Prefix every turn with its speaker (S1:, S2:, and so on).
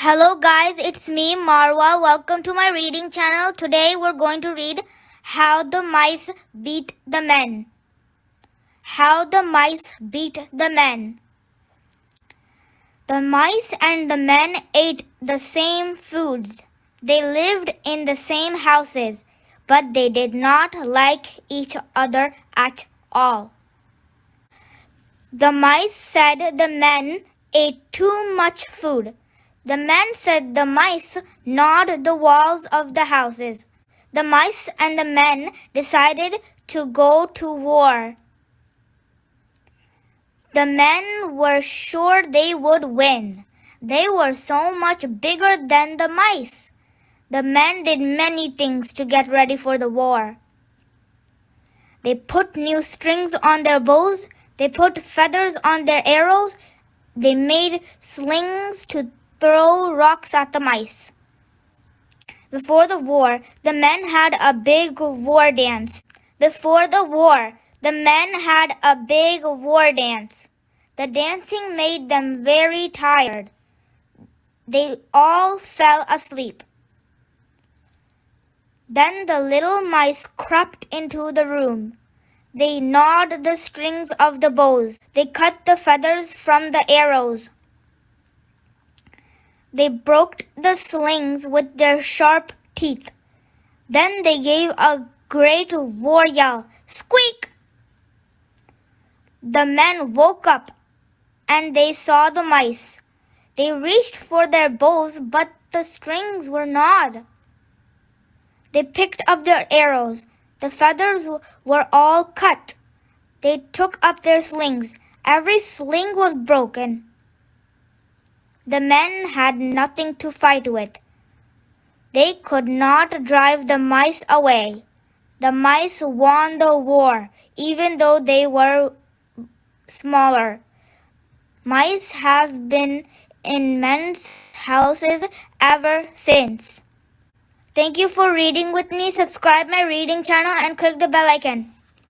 S1: Hello guys, it's me Marwa. Welcome to my reading channel. Today we're going to read How the Mice Beat the Men. How the Mice Beat the Men. The mice and the men ate the same foods. They lived in the same houses, but they did not like each other at all. The mice said the men ate too much food. The men said the mice gnawed the walls of the houses. The mice and the men decided to go to war. The men were sure they would win. They were so much bigger than the mice. The men did many things to get ready for the war. They put new strings on their bows. They put feathers on their arrows. They made slings to throw rocks at the mice. Before the war, the men had a big war dance. Before the war, the men had a big war dance. The dancing made them very tired. They all fell asleep. Then the little mice crept into the room. They gnawed the strings of the bows. They cut the feathers from the arrows. They broke the slings with their sharp teeth. Then they gave a great war yell. Squeak! The men woke up and they saw the mice. They reached for their bows, but the strings were gnawed. They picked up their arrows. The feathers were all cut. They took up their slings. Every sling was broken. The men had nothing to fight with. They could not drive the mice away. The mice won the war, even though they were smaller. Mice have been in men's houses ever since. Thank you for reading with me. Subscribe my reading channel and click the bell icon.